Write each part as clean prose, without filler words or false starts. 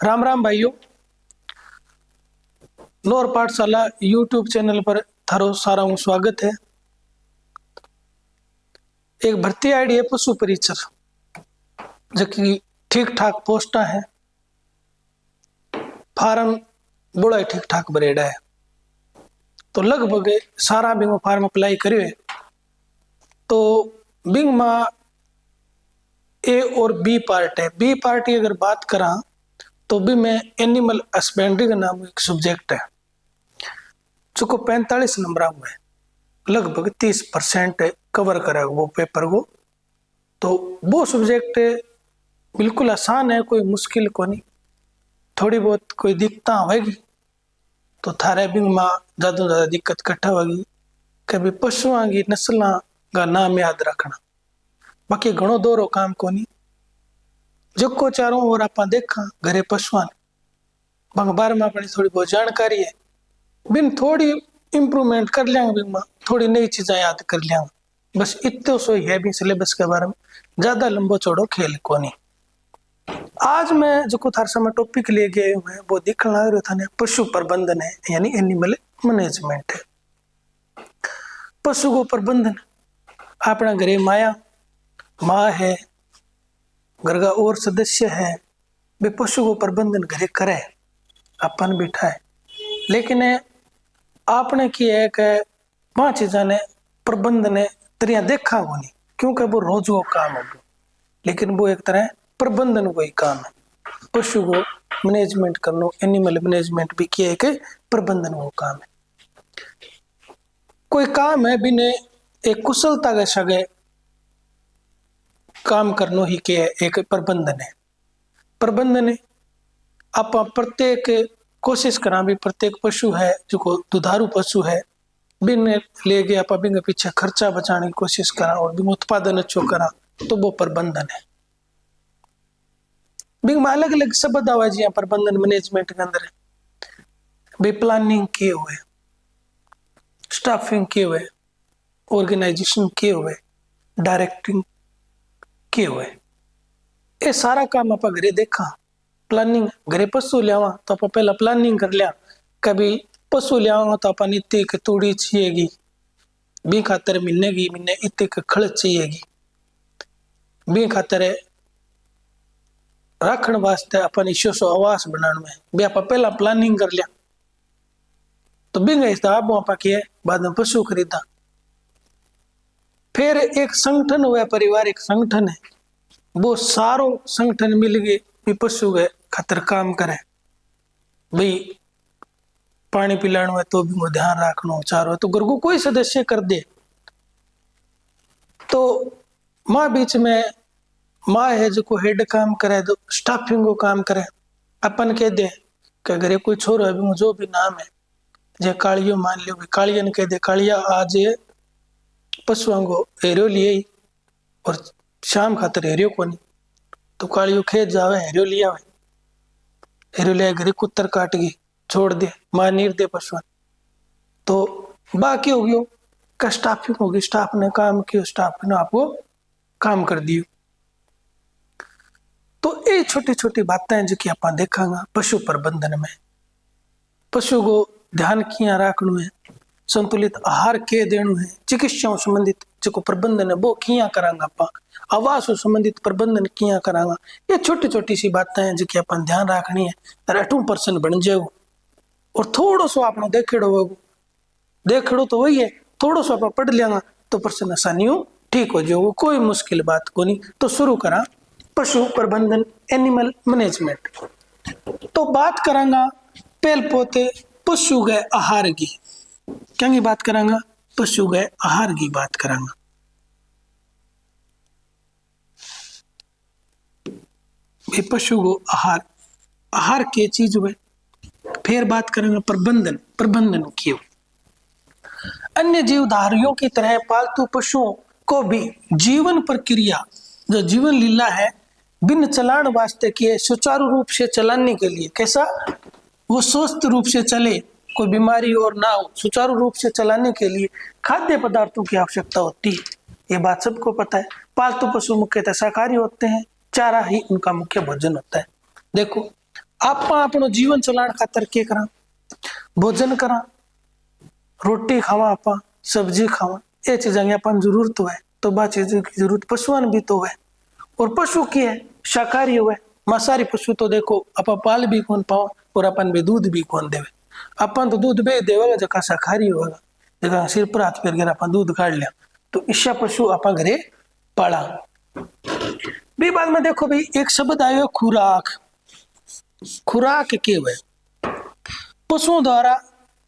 राम राम भाइयों। नौर पाठशाला YouTube channel पर थारो सारा स्वागत है। एक भर्ती आईडी है पशु परिचर, जबकि ठीक ठाक पोस्टा है, फार्म बड़ा ठीक ठाक भरेड़ा है। तो लगभग सारा बिंग फार्म अप्लाई करियो है। तो बिंग में ए और बी पार्ट है। बी पार्ट की अगर बात करा तो बी में एनिमल हस्बेंड्री का नाम एक सब्जेक्ट है, जो को 45 नंबर हुआ है। लगभग 30% कवर करेगा वो पेपर को। तो वो सब्जेक्ट बिल्कुल आसान है, कोई मुश्किल को नहीं। थोड़ी बहुत कोई दिक्कत होगी तो थारे बिंग में ज़्यादा से ज़्यादा दिक्कत कट्ठा होगी। कभी पशुओं की नस्लों का नाम याद रखना, बाकी घणो दोरो काम को नहीं। जो को चारों ओर आप देखा घरे पशुओं बारे में अपनी थोड़ी बहुत जानकारी है, बिन थोड़ी इम्प्रूवमेंट कर लिया, बिन में थोड़ी नई चीज़ें याद कर लिया। बस इतना सो ही है भी सिलेबस के बारे में, ज़्यादा लंबो चौड़ो खेल को नहीं। आज मैं जो थार समय टॉपिक ले गए हूँ वो दिखने लग रहा था, पशु प्रबंधन है, यानी एनिमल मैनेजमेंट है। पशु को प्रबंधन अपना घरे माया माँ है, घर का और सदस्य है, वे पशु को प्रबंधन घरे करे अपन बिठा है। लेकिन आपने की है कि 5 चीज़ा ने प्रबंधन तरिया देखा को नहीं, क्योंकि वो रोज वो काम हो गया। लेकिन वो एक तरह प्रबंधन को ही काम है। पशु को मैनेजमेंट करना, एनिमल मैनेजमेंट भी किया है कि प्रबंधन वो काम है। कोई काम है बिना एक कुशलता के सगे काम करनो ही के एक प्रबंधन है। प्रबंधन आप प्रत्येक कोशिश करा भी, प्रत्येक पशु है जो को दुधारू पशु है, बिन ले गए आप बिन पीछे खर्चा बचाने की कोशिश करा और बिन उत्पादन अच्छो करा, तो वो प्रबंधन है। बिन में अलग अलग शब्द आवा जी प्रबंधन मैनेजमेंट के अंदर भी प्लानिंग किए हुए, स्टाफिंग किए हुए, ऑर्गेनाइजेशन किए हुए, डायरेक्टिंग किए हुए। ये सारा काम आप घरे देखा। प्लानिंग घरे पशु लिया तो आप पहला प्लानिंग कर लिया, कभी पशु लिया तो अपन इतनी की तूड़ी चाहिएगी, बी खातर महीने इतने की खड़ चाहिएगी, बी खातर रखने वास्ते अपन ईशो सो आवास बनाने में भी आप पहला प्लानिंग कर लिया। तो बिंग हिसाब आप किए बाद में पशु खरीदा। फिर एक संगठन हुआ, पारिवारिक संगठन है, वो सारो संगठन मिल गए भी पशु के खातर काम करे। भाई पानी पिलाना है तो भी वो ध्यान रखना, चारो है तो घर को कोई सदस्य कर दे। तो माँ बीच में माँ है जो को हेड काम करे, तो स्टाफिंग को काम करे। अपन कह दे कि अगर कोई छोरो है जो भी नाम है, जे कालियो मान लियो, कालिया ने कह दे कालिया आज पशुओं को हेरियो लिए और शाम खातर हेरियो को नहीं, तो कालियो खेत जावे हेरियो लिया, हेरियो लिया घरे कुत्तर काट गई छोड़ दे, मां नीर दे पशु। तो बाकी हो गयो का स्टाफिंग होगी, स्टाफ ने काम किया, स्टाफ ने आपको काम कर दियो। तो ये छोटी छोटी बातें जो कि आप देखांगा पशु प्रबंधन में। पशु को ध्यान किया रखना है, संतुलित आहार के देनु है, चिकित्सा संबंधित जो प्रबंधन है वो किया करांगा, आप आवास संबंधित प्रबंधन किया करांगा। ये छोटी छोटी सी बातें हैं जो कि अपन ध्यान रखनी है, 2% बन जाओ। और थोड़ा सो आपने देखड़ो तो वही है, थोड़ा सो आप पढ़ लिया तो पर्सन आसानी ठीक हो जाओ, कोई मुश्किल बात को नहीं। तो शुरू करा पशु प्रबंधन एनिमल मैनेजमेंट। तो बात करांगा पहल पोते पशु गए आहार की। क्या की बात करांगा? पशु गए आहार की बात करांगा। पशु को आहार के चीज हुए। फिर बात करेंगे प्रबंधन क्यों। अन्य जीवधारियों की तरह पालतू पशुओं को भी जीवन प्रक्रिया, जो जीवन लीला है, बिन चलान वास्ते किए सुचारू रूप से चलाने के लिए, कैसा वो स्वस्थ रूप से चले, कोई बीमारी और ना हो, सुचारू रूप से चलाने के लिए खाद्य पदार्थों की आवश्यकता होती है। ये बात सबको पता है। पालतू पशु मुख्यतः शाकाहारी होते हैं, चारा ही उनका मुख्य भोजन होता है। देखो आप अपनो जीवन चलाने खातर के करा, भोजन करा, रोटी खावा, आप सब्जी खावा, ये चीजा की अपन जरूरत है। तो बा चीज की जरूरत पशुओं भी तो है। और पशु की है शाकाहारी हुए, मांसाहारी पशु तो देखो आप पाल भी कौन पाओ और अपन भी दूध भी कौन देवे। अपन तो दूध भी देवेगा जका शाकाहारी होगा, जगह सिर पर हाथ फेर कर अपन दूध काट लिया। तो ईशा पशु आप घरे पाला। भी बाद में देखो भाई एक शब्द आयो खुराक। खुराक के हुए पशुओं द्वारा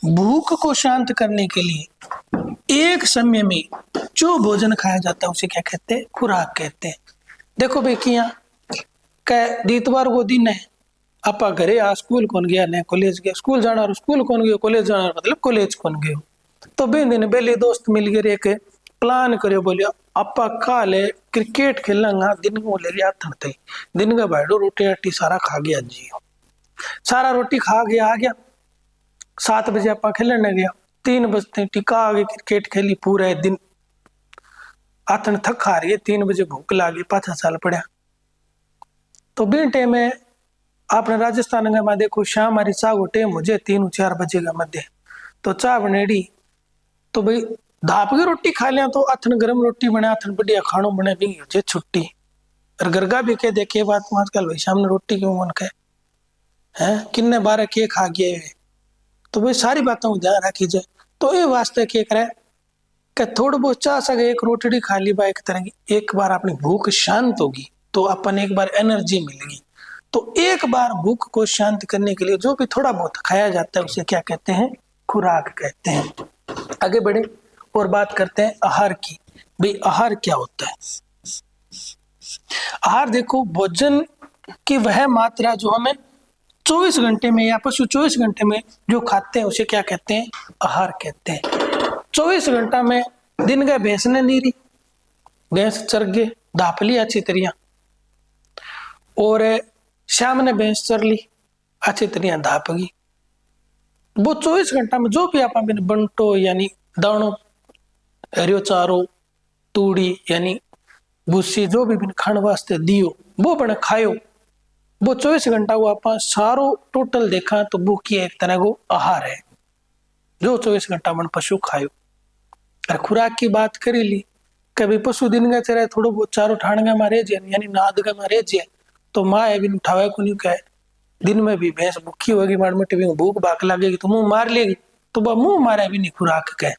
भूख को शांत करने के लिए एक समय में जो भोजन खाया जाता है उसे क्या कहते हैं? खुराक कहते हैं। देखो भाई किया दीतवार को दिन है, आप घरे आ स्कूल कौन गया ने कॉलेज गया, स्कूल जाना और स्कूल कौन गयो, कॉलेज जाना मतलब कॉलेज कौन गयो। तो बिन दिन बेली दोस्त मिल गए एक प्लान करियो, बोलियो आप काले क्रिकेट खेलेंगा दिन को ले लिया थनते दिन का बैठो रोटी राटी सारा खा गया जी, सारा रोटी खा गया आ गया। 7 बजे आप खेलने गया, 3 बजते टिका आगे क्रिकेट खेली पूरे दिन, आथन थक खा रही है, 3 बजे भूख लागी पाछा चाल पड़ा। तो बिन टाइम में आपने राजस्थान में देखो शाम हमारी चाह को टाइम हो जाए 3-4 बजे का मध्य, तो चाह बनेड़ी तो भाई धाप की रोटी खा लिया, तो अथन गरम रोटी बने, अथन बढ़िया खानो बने भी हो छुट्टी। और गरगा भी कह देखे बात आजकल भाई सामने रोटी क्यों मन कहे है किन्ने बारे के खा गए। तो भाई सारी बातों को ध्यान रखी जाए। तो ये वास्ते क्या करे कि थोड़ा बहुत चाह सके एक रोटी खा ली बा एक तरह की, एक बार अपनी भूख शांत होगी तो अपन एक बार एनर्जी मिलेगी। तो एक बार भूख को शांत करने के लिए जो भी थोड़ा बहुत खाया जाता है उसे क्या कहते हैं? खुराक कहते हैं। आगे बढ़े और बात करते हैं आहार की। भाई आहार क्या होता है? आहार देखो भोजन की वह मात्रा जो हमें 24 घंटे में या पशु 24 घंटे में जो खाते हैं उसे क्या कहते हैं? आहार कहते हैं। 24 घंटा में दिन गए भैंस ने नीरी, भैंस चर गए धाप ली अच्छी तरह, और शाम ने भैंस चर ली अच्छी तरह धाप गई। वो 24 घंटा में जो भी आप बंटो यानी दानो, हरियो चारो, तूड़ी यानी भूसी जो भी खाने वास्ते दियो वो बने खायो, वो 24 घंटा को आप सारो टोटल देखा तो वो की एक तरह को आहार है जो 24 घंटा मन पशु खायो। और खुराक की बात करी ली, कभी पशु दिन का चरे थोड़ा बहुत चारो ठाणगा में रह जाए यानी नाद का में रह जाए तो माँ भी उठावे को नहीं कहे। दिन में भी भैंस भूखी होगी माड़ मोटी भी भूख भाग लगेगी तो मुंह मार लेगी, तो वह मुंह मारे भी नहीं खुराक कहे।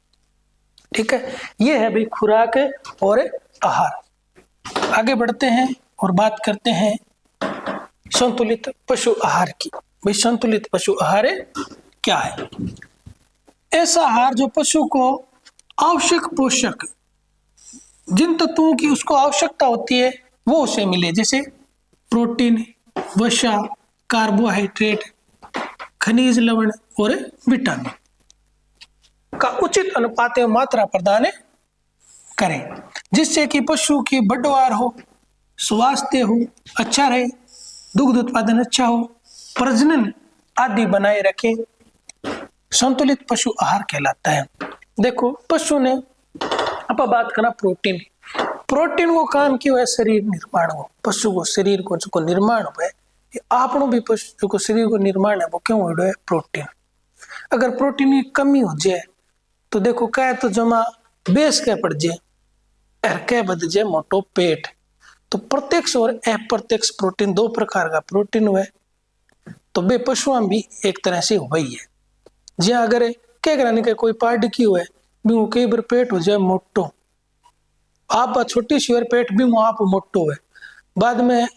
ठीक है, ये है भाई खुराक और आहार। आगे बढ़ते हैं और बात करते हैं संतुलित पशु आहार की। भाई संतुलित पशु आहार क्या है? ऐसा आहार जो पशु को आवश्यक पोषक जिन तत्वों की उसको आवश्यकता होती है वो उसे मिले, जैसे प्रोटीन, वसा, कार्बोहाइड्रेट, खनिज लवण और विटामिन का उचित अनुपात एवं मात्रा प्रदान करें, जिससे कि पशु की बढ़वार हो, स्वास्थ्य हो अच्छा रहे, दुग्ध उत्पादन अच्छा हो, प्रजनन आदि बनाए रखे। संतुलित पशु आहार कहलाता है। देखो पशु ने अब बात करना प्रोटीन, प्रोटीन को काम क्यों है? शरीर निर्माण हो, पशु को शरीर को जो निर्माण हो है, आपनो भी पशु को शरीर को निर्माण है वो क्यों हो है? प्रोटीन। अगर प्रोटीन की कमी हो जाए तो देखो क्या तो जमा बेस क्या पड़ जाए, क्या बद जाए मोटो पेट। तो प्रत्यक्ष और अप्रत्यक्ष प्रोटीन दो प्रकार का प्रोटीन हुए, तो बे पशुओं भी एक तरह से हुई है। जी अगर क्या कराने का कोई पार्ट की हुए भी कई बार पेट हो जाए मोटो, आप छोटी सी और पेट भी आप मोटो है, बाद में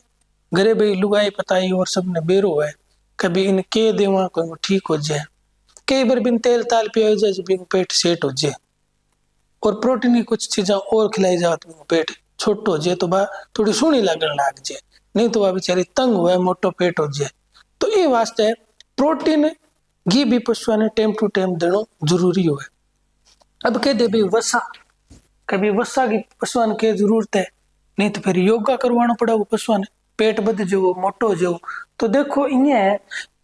घरे भाई लुगाई पताई और सबने बेरो है कभी इनके देवा कोई ठीक हो जाए, कई बार बिन तेल ताल पिया जाए जब पेट सेट हो जाए, और प्रोटीन की कुछ चीजें और खिलाई जाए तो पेट छोटो हो जाए, तो बा थोड़ी सुनी लगन लग जाए, नहीं तो वह बेचारी तंग हुआ मोटो पेट हो जाए। तो ये वास्ते प्रोटीन घी भी पशुओं ने टाइम टू टाइम देना जरूरी हो। अब कह दे भाई वसा, कभी वसा की पशुओं के जरूरत है, नहीं तो फिर योगा करवाना पड़ा वो पशुओं ने, पेट बद जो मोटो जो। तो देखो ये है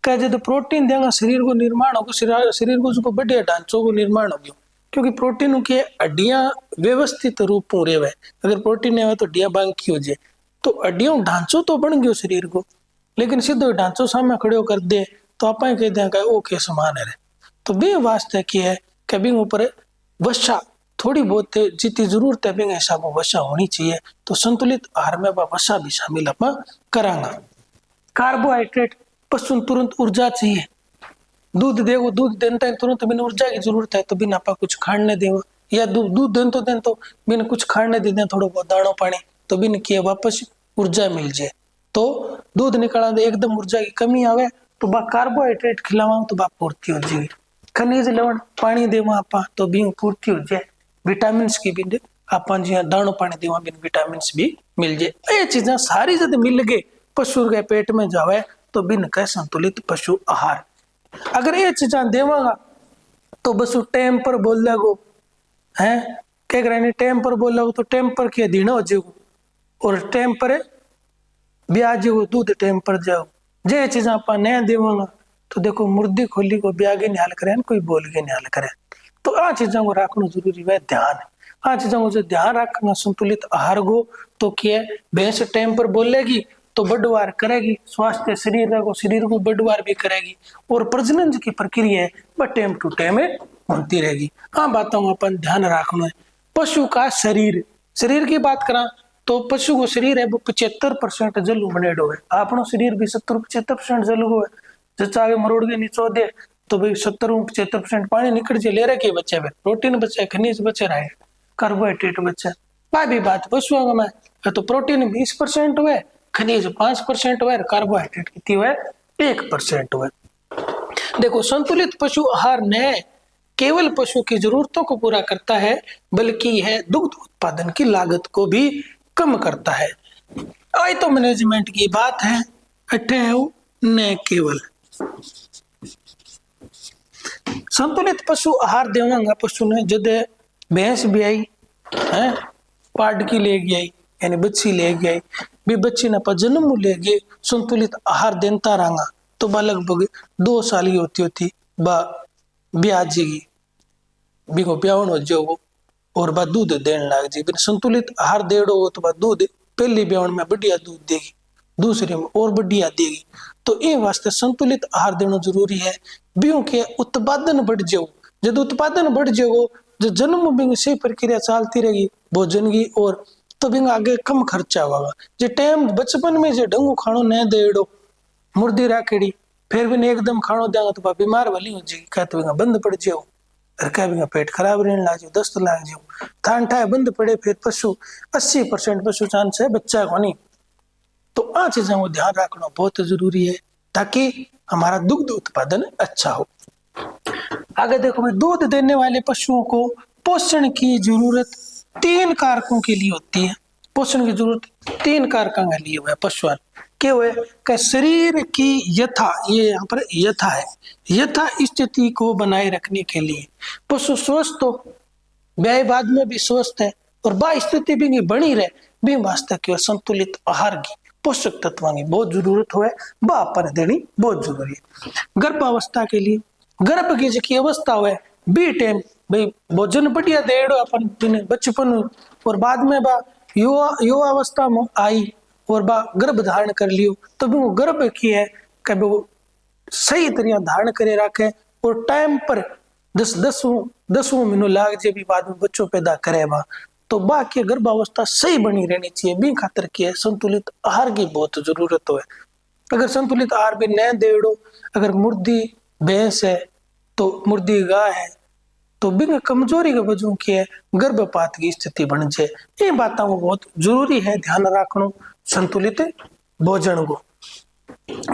कि जब प्रोटीन देगा शरीर को निर्माण होगा, शरीर को जो बढ़िया ढांचों को निर्माण होगी, क्योंकि प्रोटीन के हड्डियां व्यवस्थित रूप में रहे। अगर प्रोटीन नहीं हो तो हड्डियां बांकी हो जाए, तो हड्डियों ढांचों तो बन गयो शरीर को, लेकिन सीधो ढांचो सामने खड़ो कर दे तो आप कह दें ओ के समान है। तो बे वास्ते की है कि बिंग ऊपर वसा थोड़ी बहुत जितनी जरूरत है बिंग हिसाब वसा होनी चाहिए। तो संतुलित आहार में वसा भी शामिल आप करांगा। कार्बोहाइड्रेट पशु तुरंत ऊर्जा चाहिए, दूध देवो दूध देता है तुरंत बिन ऊर्जा की जरूरत है तो बिन आप कुछ खाने देव या दूध दें तो बिन कुछ खाने दे दें थोड़ा बहुत दाणो पानी तो बिन किए वापस ऊर्जा मिल जाए। तो दूध निकाला दे एकदम ऊर्जा की कमी आवे तो बा कार्बोहाइड्रेट खिलावा तो बा पूर्ति हो जाएगी। खनिज लवण पानी देवा आप तो भी पूर्ति हो जाए। विटामिन की भी आप दाणो पानी देवा बिन विटामिन भी मिल जाए। ये चीजें सारी जब मिल गए पशु के पेट में जावे तो बिन कह संतुलित पशु आहार। अगर ये चीजा देवागा तो बस टाइम पर बोल लगो है क्या करें टाइम पर बोल लगो तो टाइम पर क्या दीना हो जाएगो और टाइम पर ब्याज जाओ दूध टाइम पर जाओ। जे चीजा आप नहीं देवागा तो देखो मुर्दी खोली को ब्याह के निहाल करे कोई बोल के निहाल करे। तो आ चीजा को रखना जरूरी है ध्यान। आ चीजा को जो ध्यान रखना संतुलित आहार को तो क्या भैंस टाइम पर बोलेगी तो बढ़वार करेगी, स्वास्थ्य शरीर को बढ़वार भी करेगी और प्रजनन की प्रक्रिया है वह टाइम टू टाइम होती रहेगी। हाँ बातों में अपन ध्यान रखना है। पशु का शरीर की बात करा तो पशु को शरीर है वो 75% जल बनेडो है। अपनो शरीर भी 70-75% जल को है। जच्चा आगे मरोड़ के नीचो दे तो भाई 70-75% पानी निकल जे ले रखे बच्चे में प्रोटीन बचे खनिज बचे रहे कार्बोहाइड्रेट बचे। भी बात पशुओं में तो प्रोटीन 20% हुए खनिज 5% हुए कार्बोहाइड्रेट कितनी हुए 1% हुए। देखो संतुलित पशु आहार न केवल पशु की जरूरतों को पूरा करता है बल्कि यह दुग्ध उत्पादन की लागत को भी कम करता है। आई तो मैनेजमेंट की बात है अठे है न केवल संतुलित पशु आहार देवांगा। पशु ने जद भैंस भी आई है पाडकी ले गई यानी बच्ची ले गई भी बच्ची ने जन्म ले गए संतुलित आहार देता रहा तो बा लगभग 2 साल की होती बा ब्याजेगी बिको ब्यावन हो जाओ और बा दूध देने लग जाएगी। संतुलित आहार देड़ो तो बा दूध पहली ब्यावन में बढ़िया दूध देगी दूसरे में और बढ़िया देगी। तो ये वास्ते संतुलित आहार देना जरूरी है। बियों के उत्पादन बढ़ जाओ जब उत्पादन बढ़ जाओ जो जन्म बिंग से प्रक्रिया चलती रहेगी भोजन की और तो बिंग आगे कम खर्चा होगा। जो टाइम बचपन में जो ढंगू खानो न देड़ो मुर्दी राखेड़ी फिर भी एकदम खानो देंगे तो बीमार वाली हो जाएगी क्या तो बंद पड़ जाओ और क्या बिंगा पेट खराब रहने लग जाओ दस्त लग जाओ थान ठाए बंद पड़े फिर पशु 80% पशु चांस है बच्चा को नहीं। तो आ चीजों को ध्यान रखना बहुत जरूरी है ताकि हमारा दुग्ध उत्पादन अच्छा हो। आगे देखो भाई दूध देने वाले पशुओं को पोषण की जरूरत 3 कारकों के लिए होती है। पोषण की जरूरत 3 कारकों के लिए हुआ पशु क्या हुए कि शरीर की यथा ये यहाँ पर यथा है यथा स्थिति को बनाए रखने के लिए पशु स्वस्थ हो ब्याह बाद में भी स्वस्थ है और बा स्थिति भी बनी रहे भी वास्तव की संतुलित आहार की पोषक तत्वों की बहुत जरूरत हो बा पर देनी बहुत जरूरी है। गर्भावस्था के लिए गर्भ की जी अवस्था हुए बी टाइम भाई भोजन बढ़िया देड़ो अपन बचपन और बाद में बा युवा अवस्था में आई और बा गर्भ धारण कर लियो तो भी वो गर्भ की है कि वो सही तरह धारण करे रखे और टाइम पर 10 महीनों लाग जे भी बाद में बच्चों पैदा करे बा तो बा की गर्भावस्था सही बनी रहनी चाहिए। भी खातर की है संतुलित आहार की बहुत जरूरत है। अगर संतुलित आहार भी न देड़ो अगर मुर्दी भैंस है तो मुर्दी गाय है तो बिना कमजोरी के वजह की है गर्भपात की स्थिति बन जाए। ये बातों को बहुत जरूरी है ध्यान रखना संतुलित भोजन को।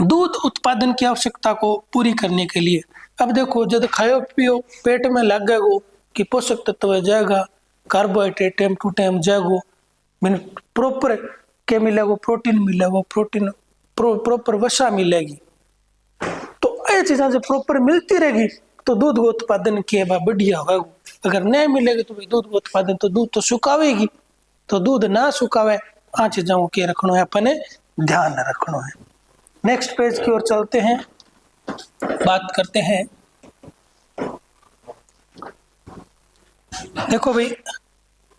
दूध उत्पादन की आवश्यकता को पूरी करने के लिए अब देखो जब खाओ पियो पेट में लगेगो कि पोषक तत्व जाएगा कार्बोहाइड्रेट टाइम टू टाइम जाएगो मैंने प्रॉपर क्या मिलेगा प्रोटीन मिलेगा प्रोटीन प्रॉपर वसा मिलेगी। तो ये चीजें जब प्रॉपर मिलती रहेगी तो दूध का उत्पादन किया बढ़िया होगा। अगर नहीं मिलेगी तो दूध का उत्पादन तो दूध तो सुखावेगी तो दूध ना सुखावे आ चीजों को क्या रखना है अपने ध्यान रखना है। नेक्स्ट पेज की ओर चलते हैं बात करते हैं। देखो भाई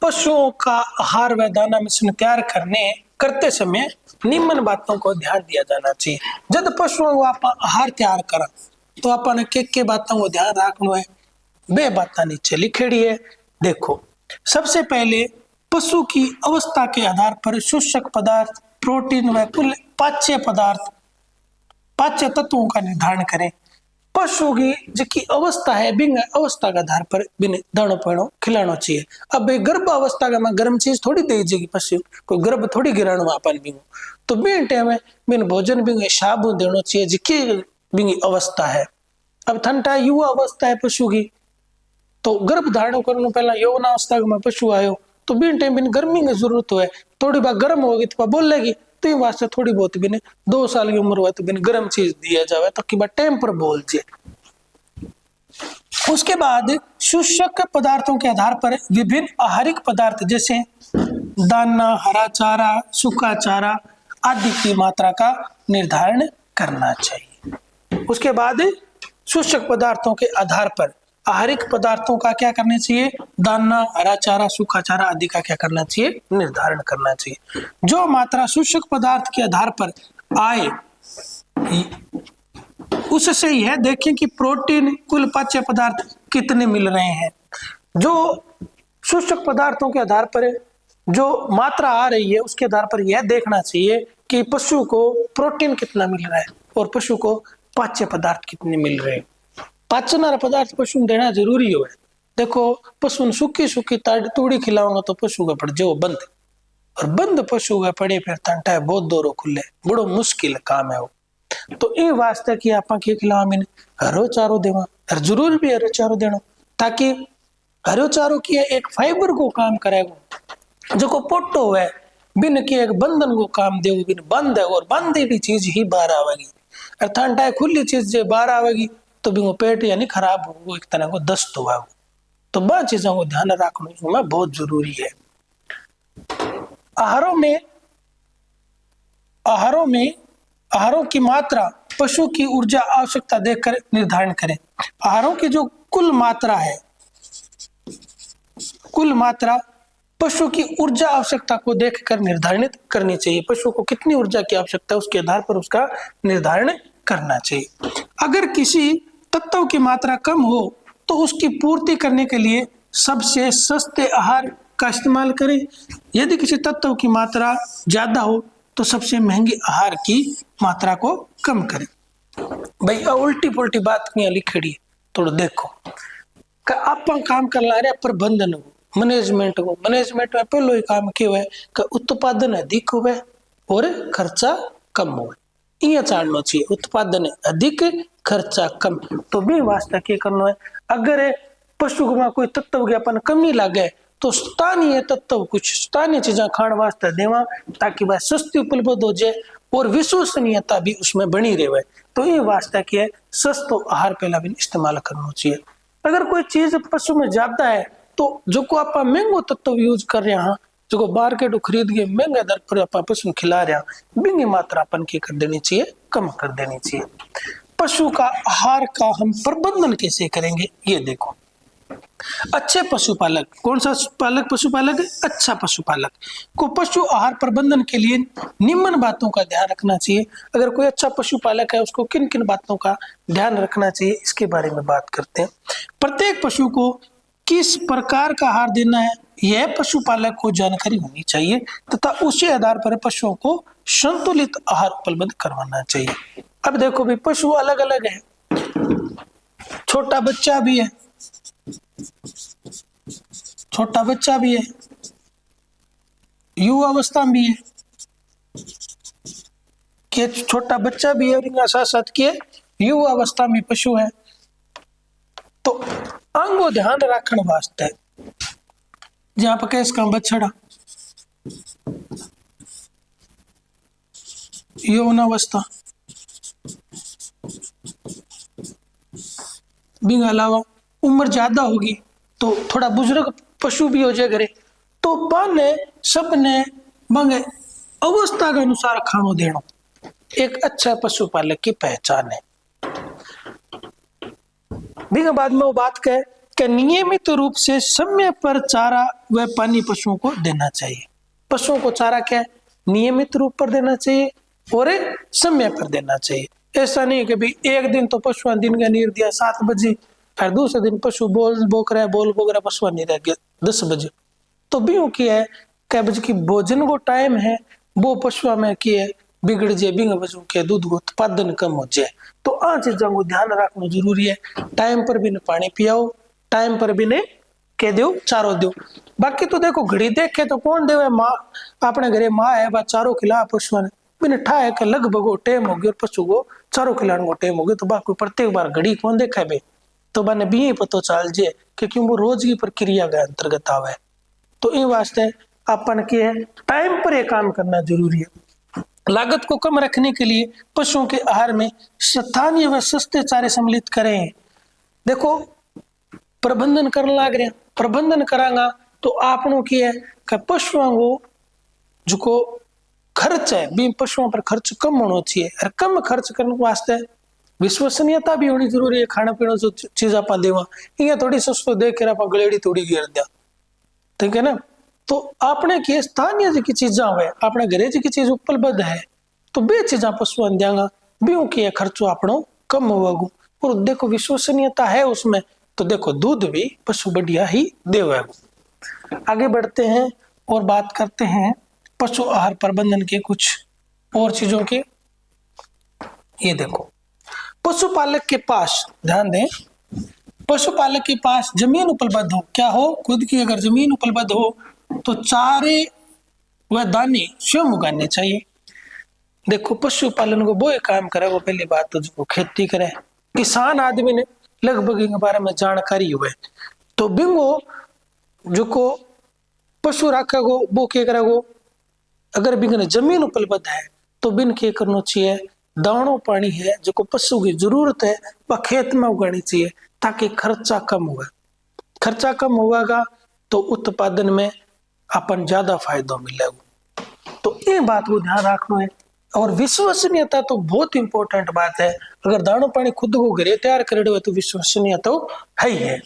पशुओं का आहार व दाना मिश्रण तैयार करने करते समय निम्न बातों को ध्यान दिया जाना चाहिए। जब पशुओं को आप आहार तैयार करा तो अपन के बातों को ध्यान रखना है, वे बातें नीचे लिखेड़ी है। देखो, सबसे पहले पशु की अवस्था के आधार पर सूचक पदार्थ, प्रोटीन व कुल पाच्य पदार्थ, पाच्य तत्वों का निर्धारण करें। पशु की जिसकी अवस्था है, बिन अवस्था के आधार पर बिन दाणो पेड़ो खिलाना चाहिए। अब गर्भ अवस्था का मैं गर्म चीज थोड़ी दे देगी, पशु को गर्भ थोड़ी गिराणो अपन बिन, तो बिन टाइम में बिन भोजन बिन साबु देना चाहिए जिसकी बिन अवस्था है। अब ठंडा युवा अवस्था है पशु की, तो गर्भ धारण करने पहला यौवन अवस्था में पशु आयो तो बिन टाइम बिन गर्मी की जरूरत है, थोड़ी बार गर्म होगी तो बोलेगी, तो ये वास्ते थोड़ी बहुत बिन 2 साल की उम्र हुआ तो बिन गर्म चीज दिया जाए तो कि टाइम पर बोल जाए। उसके बाद सूचक पदार्थों के आधार पर विभिन्न आहारिक पदार्थ जैसे दाना, हरा चारा, सूखा चारा आदि की मात्रा का निर्धारण करना चाहिए। उसके बाद सूचक पदार्थों के आधार पर आहारिक पदार्थों का क्या करना चाहिए, दाना, हरा चारा, सूखा चारा आदि का क्या करना चाहिए, निर्धारण करना चाहिए। जो मात्रा सूचक पदार्थ के आधार पर आए उससे यह देखें कि प्रोटीन, कुल पाच्य पदार्थ कितने मिल रहे हैं। जो सूचक पदार्थों के आधार पर जो मात्रा आ रही है उसके आधार पर यह देखना चाहिए कि पशु को प्रोटीन कितना मिल रहा है और पशु को पाच्य पदार्थ कितने मिल रहे हैं। पाचन वाला पदार्थ पशु में देना जरूरी है। देखो, पशु सूखी सूखी तूड़ी खिलाऊंगा तो पशु का पड़ जो बंद, और बंद पशु का पड़े फिर तंटा है बहुत दोरो खुले, बड़ो मुश्किल काम है वो। तो ये वास्ते कि आप खिलावा मैंने हरो चारो देवा, और जरूर भी हरो चारो देना, ताकि हरो चारो की एक फाइबर को काम करेगा, जो को पोटो है बिन के एक बंधन को काम दे, बिन बंद है और बंदी भी चीज ही बाहर आवेगी। और ठंडा खुली चीज जो बाहर आवेगी तो भी वो पेट यानी खराब हो, एक तरह को दस्त हुआ। तो वह चीजों को ध्यान रखना बहुत जरूरी है। आहारों की मात्रा पशु की ऊर्जा आवश्यकता देखकर निर्धारण करें। आहारों की जो कुल मात्रा है, कुल मात्रा पशु की ऊर्जा आवश्यकता को देखकर निर्धारित करनी चाहिए। पशु को कितनी ऊर्जा की आवश्यकता है उसके आधार पर उसका निर्धारण करना चाहिए। अगर किसी तत्व की मात्रा कम हो तो उसकी पूर्ति करने के लिए सबसे सस्ते आहार का इस्तेमाल करें। यदि किसी तत्व की मात्रा ज्यादा हो तो सबसे महंगे आहार की मात्रा को कम करें। भाई उल्टी पुल्टी बात नहीं लिखड़ी है, थोड़ा देखो आप काम कर ला रहे प्रबंधन को, मैनेजमेंट को। मैनेजमेंट में पहलो ही काम क्यों है कि उत्पादन अधिक हो और खर्चा कम हो, ये चालना चाहिए। उत्पादन अधिक, खर्चा कम। तो भी वास्ते क्या करना है, अगर पशु में कोई तत्व की अपन कमी लगे तो स्थानीय तत्व, कुछ स्थानीय चीजें खाने वास्ते देवा ताकि वह सस्ती उपलब्ध हो जाए और विश्वसनीयता भी उसमें बनी रहे। तो ये वास्ते क्या है, सस्तो आहार पहला भी इस्तेमाल करना चाहिए। अगर कोई चीज पशु में ज्यादा है तो जो को आप महंगो तत्व यूज कर रहे हैं, जो मार्केट खरीद के महंगे दर पर आप पशु खिला रहे हैं, बिंगी मात्रा अपन की कर देनी चाहिए, कम कर देनी चाहिए। पशु का आहार का हम प्रबंधन कैसे करेंगे ये देखो। अच्छे पशुपालक, कौन सा पालक पशुपालक है, अच्छा पशुपालक को पशु आहार प्रबंधन के लिए निम्न बातों का ध्यान रखना चाहिए। अगर कोई अच्छा पशुपालक है उसको किन किन बातों का ध्यान रखना चाहिए इसके बारे में बात करते हैं। प्रत्येक पशु को किस प्रकार का आहार देना है यह पशुपालक को जानकारी होनी चाहिए तथा उसी आधार पर पशुओं को संतुलित आहार उपलब्ध करवाना चाहिए। अब देखो भी पशु अलग अलग है, छोटा बच्चा भी है, छोटा बच्चा भी है, युवा अवस्था में भी है, कि छोटा बच्चा भी है और साथ साथ के युवा अवस्था में पशु है। तो अंगो ध्यान रखने वास्ते जहां पर कैस का बछड़ा यौवन अवस्था, बिंग अलावा उम्र ज्यादा होगी तो थोड़ा बुजुर्ग पशु भी हो जाए घरे, तो बने सबने मंगे अवस्था के अनुसार खानो देना एक अच्छा पशुपालक की पहचान है। बिंग बाद में वो बात कहे कि नियमित रूप से समय पर चारा व पानी पशुओं को देना चाहिए। पशुओं को चारा क्या है, नियमित रूप पर देना चाहिए और समय पर देना चाहिए। ऐसा नहीं है कि भाई एक दिन तो पशुओं दिन का नीर दिया 7 बजे और दूसरे दिन पशु बोल बोक रहा है बोल बोक रहा पशुओं नहीं रह गया 10 बजे। तो भी क्या है क्या बजे की भोजन को टाइम है वो पशुओं में क्या है बिगड़ जाए बिंग बजू के दूध को उत्पादन कम हो जाए। तो आ चीजों को ध्यान रखना जरूरी है। टाइम पर भी पानी पियाओ, टाइम पर भी ने कह दो चारो दो। बाकी तो देखो घड़ी देखे तो कौन देवे माँ अपने घरे माँ है बा चारो खिला पशुओं ने बिन ठाए के लगभग टेम हो गया और पशु को चारो खिलाने को टेम हो गया। तो बाकी प्रत्येक बार घड़ी कौन देखा है तो मैंने भी पता चल जाए क्योंकि वो रोज की प्रक्रिया के अंतर्गत आवे। तो इन वास्ते अपन के टाइम पर यह काम करना जरूरी है। लागत को कम रखने के लिए पशुओं के आहार में स्थानीय व सस्ते चारे सम्मिलित करें। देखो प्रबंधन करने लग रहे प्रबंधन करांगा तो आपनों की है कि पशुओं को जो खर्च है भी पशुओं पर खर्च कम होना चाहिए और कम खर्च करने वास्ते विश्वसनीयता भी होनी जरूरी है। खाना पीना जो चीज आप देवा ये थोड़ी सस्तो देख कर आप गलेड़ी थोड़ी गिर दिया ठीक है ना। तो आपने की स्थानीय जी की चीजा हुए अपने घरे जी की चीज उपलब्ध है तो बे चीजा पशु देंगा भी की खर्चो अपनो कम होगा और देखो विश्वसनीयता है उसमें तो देखो दूध भी पशु बढ़िया ही देगा। आगे बढ़ते हैं और बात करते हैं पशु आहार प्रबंधन के कुछ और चीजों के। ये देखो पशुपालक के पास ध्यान दें पशुपालक के पास जमीन उपलब्ध हो क्या हो खुद की अगर जमीन उपलब्ध हो तो चारे व दाने स्वयं उगाने चाहिए। देखो पशुपालन को वो काम करे वो पहली बात तो जो खेती करे किसान आदमी ने लगभग इनके बारे में जानकारी हुए तो बिंगो जो को पशु रखा गो वो क्या करेगो अगर बिंगने जमीन उपलब्ध है तो बिन क्या करना चाहिए दाणो पानी है जो को पशु की जरूरत है वह खेत में उगानी चाहिए ताकि खर्चा कम हुआ। खर्चा कम होगा तो उत्पादन में अपन ज्यादा फायदा मिलेगा। तो ये बात को ध्यान रखना है। और विश्वसनीयता तो बहुत इंपॉर्टेंट बात है। अगर दाणो पानी खुद को घरे तैयार करे हो तो विश्वसनीयता तो है ही है।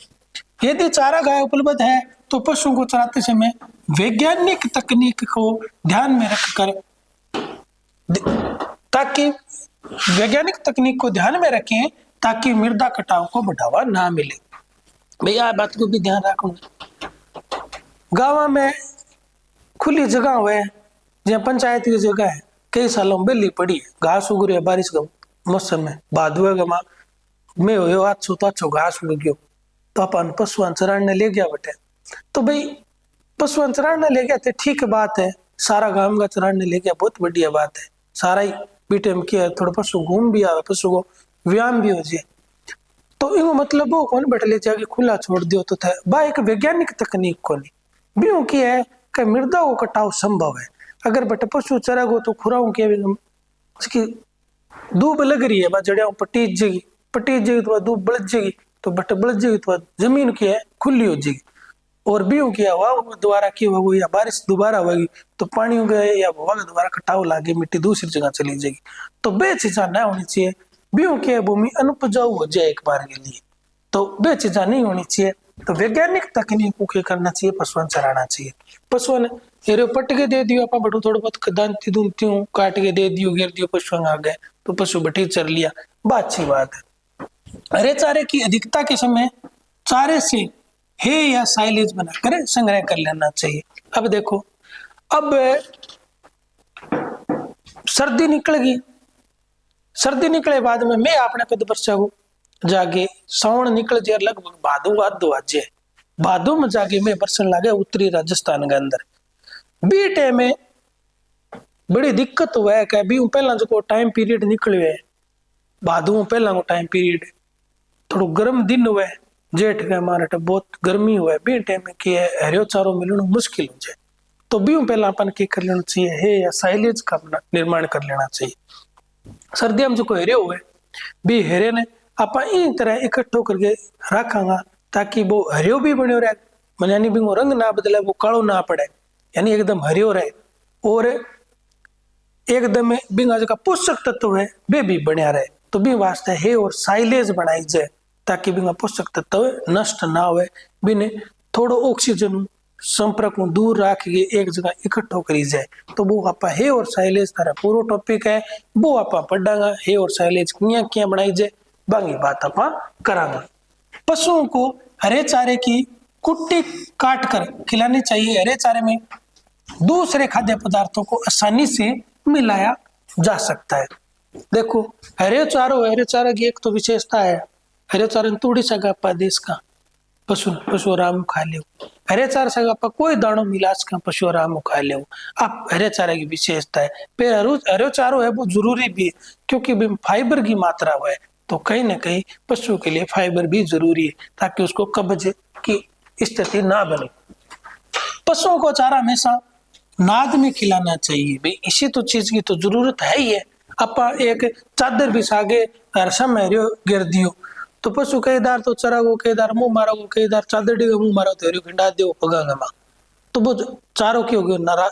यदि चारा गाय उपलब्ध है तो पशुओं को चराते समय वैज्ञानिक तकनीक को ध्यान में रखकर ताकि वैज्ञानिक तकनीक को ध्यान में रखें ताकि मृदा कटाव को बढ़ावा ना मिले। भैया बात को भी ध्यान रखना। गाँव में खुली जगह हुए जहाँ पंचायत की जगह है कई सालों में बेली पड़ी है घास उग रही है बारिश का मौसम में भादुए का में हो अच्छो घास उग गयो तो अपन पशुओं चराने ले गया बटे। तो भाई पशुओं चराने ले गया थे ठीक बात है सारा गांव का चराने ले गया बहुत बढ़िया बात है सारा ही बीटे में किया थोड़ा पशु घूम भी आवे पशु को व्यायाम भी हो जाए। तो इनको मतलब वो कौन बैठ ले जाके खुला छोड़ दियो तो था बा एक वैज्ञानिक तकनीक को नहीं भी की है कि मृदा को कटाव संभव है। अगर बटे पशु चरागो तो खुराओं के उसकी दूब लग रही है बा जड़िया पटीज जाएगी तो दूब बढ़ जाएगी तो बटे बढ़ जाएगी तो जमीन की है खुली हो जाएगी और भी किया हवा दोबारा की होगी या बारिश दोबारा होगी तो पानी हो गया या हवा दोबारा कटाव लागे मिट्टी दूसरी जगह चली जाएगी। तो बे चीजा ना होनी चाहिए भी क्या भूमि अनुपजाऊ हो जाए एक बार के लिए तो बे चीजा नहीं होनी चाहिए। तो वैज्ञानिक तकनीक को क्या करना चाहिए पशुओं चराना चाहिए। पशुओं ने हेरे पट के दे दियो आप बटू थोड़ा बहुत दांती दूंती हूँ काट के दे दियो गिर दियो पशुओं आ गए तो पशु बटी चर लिया बात अच्छी बात है। हरे चारे की अधिकता के समय चारे से हे या साइलेज बनाकर संग्रह कर लेना चाहिए। अब देखो अब सर्दी निकल गई सर्दी निकले बाद में मैं आपने कद वर्षा को जागे सावन निकल जाए लगभग भादो आजे भादो में जाके मैं बरसन लागे उत्तरी राजस्थान के अंदर बी टाइम में बड़ी दिक्कत हुआ है कि अभी पहला जो टाइम पीरियड निकले है भादो में पहला को टाइम पीरियड थोड़ा गर्म दिन हुआ है जेठ के हमारे बहुत गर्मी हुआ है बी टाइम में कि हरियो चारो मिलना मुश्किल हो जाए तो भी पहला अपन क्या कर लेना चाहिए है या साइलेज का निर्माण कर लेना चाहिए। सर्दियों में जो हेरे हुए भी हेरे ने आप इन तरह इकट्ठो करके रखांगा ताकि वो हरियो भी बनो रहे मन यानी भी वो रंग ना बदले वो कालो ना पड़े यानी एकदम हरियो रहे और एकदम बिंगा जो पोषक तत्व है वे भी बनिया रहे। तो भी वास्ते है और साइलेज बनाई जाए ताकि बिंगा पोषक तत्व नष्ट ना हो बिने थोड़ो ऑक्सीजन संपर्क में दूर रख के एक जगह इकट्ठो करी जाए। तो वो आप हे और साइलेज तारा पूरा टॉपिक है, वो आप पढ़ांगा हे और साइलेज किया किया बनाई जाए, बाकी बात आप करांगा। पशुओं को हरे चारे की कुट्टी काट कर खिलानी चाहिए। हरे चारे में दूसरे खाद्य पदार्थों को आसानी से मिलाया जा सकता है। देखो हरे चारे की एक तो विशेषता है, हरे चारे थोड़ी सा गप्पा देश का पशु आराम खा ले। हरे चारे से आप कोई दाणो मिलास का पशु आराम खा ले। आप हरे चारे की विशेषता है। फिर हरे चारो है वो जरूरी भी है, क्योंकि फाइबर की मात्रा है, तो कहीं ना कहीं पशु के लिए फाइबर भी जरूरी है, ताकि उसको कब्ज की स्थिति ना बने। पशुओं को चारा हमेशा नाद में खिलाना चाहिए। भाई इसी तो चीज की तो जरूरत है ही है। आप एक चादर बिछागे समय गिर दियो तो पशु कई दार तो चरागो, कई दार मुंह मारोगो, कई दार चादर डी मुंह मारो तो खिंडा दो पगांगा मा, तो वो चारों की होगी नारा,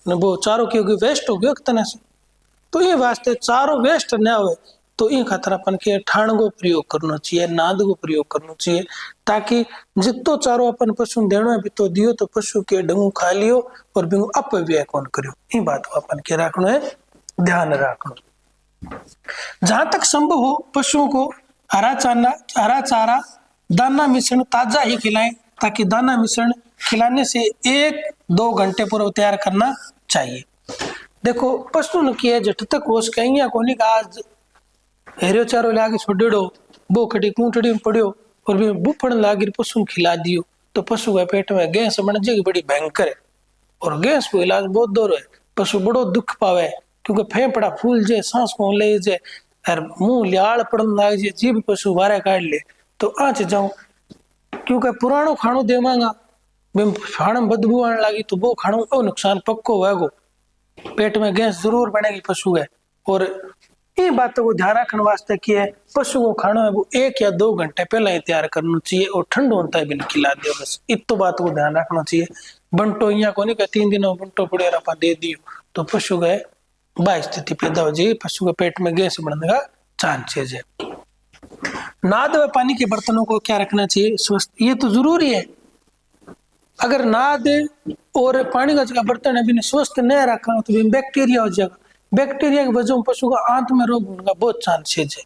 वो चारों की होगी वेस्ट हो गयो एक तरह से। तो ये वास्ते चारों वेस्ट न हो, तो ये खातर अपन के ठाण को प्रयोग करना चाहिए, नाद को प्रयोग करना चाहिए, ताकि जितो चारो अपन पशु देनो है भी तो दियो, तो पशु के डंगू खा लियो और बिंगू अपव्यय कौन करियो। ये बात को अपन के रखना है, ध्यान रखना। जहां तक संभव हो पशुओं को हरा चारा दाना मिश्रण ताजा ही खिलाएं, ताकि दाना मिश्रण खिलाने से 1-2 घंटे पूर्व तैयार करना चाहिए। देखो पशु न किए जट तक हो सके अहियां कोनी का आज हेरियो चारो लागे छोड़ो वो कटी कूटड़ी में पड़ियो और भी बुफड़ लागिर पशु खिला दियो, तो पशु के पेट में गैस बन जाएगी बड़ी भयंकर है। और गैस को इलाज बहुत दूर है, पशु बड़ो दुख पावे, क्योंकि फेफड़ा फूल जाए, सांस को ले जाए और मुंह लियाल पड़न लाग जाए, जीभ पशु बारे काट ले तो आँच जाऊं, क्योंकि पुरानो खानो देवांगा खाने में बदबू आने लगी तो वो खानो को नुकसान पक्को होगा, पेट में गैस जरूर बनेगी पशु है। और इन बातों को ध्यान रखने वास्ते कि है पशु को खाना है वो 1 या 2 घंटे पहले ही तैयार करना चाहिए, और ठंडो होता है बिल्कुल खिला दियो, बस इतो बात को ध्यान रखना चाहिए। बंटो यहाँ को नहीं 3 दिनों बंटो पड़े रपा दे दियो तो पशु गए बा स्थिति पैदा हो जाएगी, पशु के पेट में गैस बढ़ने का चांसेस है। नाद व पानी के बर्तनों को क्या रखना चाहिए स्वस्थ, ये तो जरूरी है। अगर नाद और पानी का बर्तन है स्वस्थ न रखा तो बैक्टीरिया हो जाएगा, बैक्टीरिया की वजह पशु का आंत में रोग होने का बहुत चांसेस है।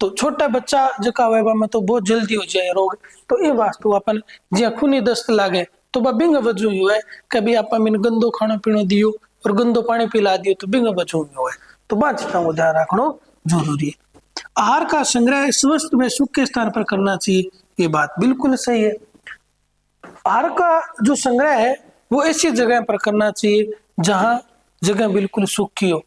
तो छोटा बच्चा जका हुआ में तो बहुत जल्दी हो जाए रोग, तो ये वास्तु अपन ज्या खूनी दस्त लागे तो बिंग वजू हुआ है, कभी आप मैंने गंदो खाना पीना दियो और गंदो पानी पिला दियो तो बिंग वजू हुआ है। तो बात चीजों को ध्यान रखना जरूरी है। आहार का संग्रह स्वस्थ में सूखे स्थान पर करना चाहिए, ये बात बिल्कुल सही है। आहार का जो संग्रह है वो ऐसी जगह पर करना चाहिए जहां जगह बिल्कुल सूखी हो।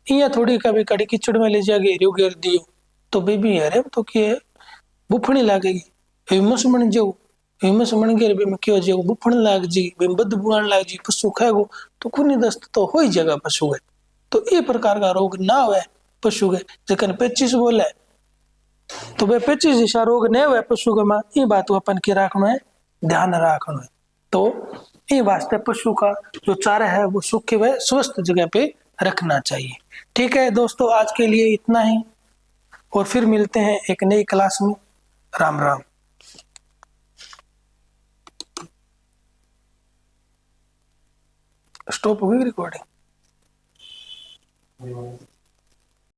यहाँ थोड़ी कभी कड़ी कीचड़ में ले जाके हेरियो घेर दियो तो बेबी यार तो क्या बुफणी लागेगी, हिमस बन जाओ, हिमस बन गए में क्यों जाओ बुफण लाग जी, बदबू आने लाग जी, पशु खाएगो तो खूनी दस्त तो हो ही जाएगा पशु है। तो ये प्रकार का रोग ना हो पशु के, जखन 25 बोले तो वे 25 जैसा रोग नहीं हुए पशु के मां, ये बात अपन के रखना है, ध्यान रखना है। तो ये वास्ते पशु का जो चारा है वो सूखे हुए स्वस्थ जगह पे रखना चाहिए। ठीक है दोस्तों, आज के लिए इतना ही, और फिर मिलते हैं एक नई क्लास में। राम राम। स्टॉप हो गई रिकॉर्डिंग।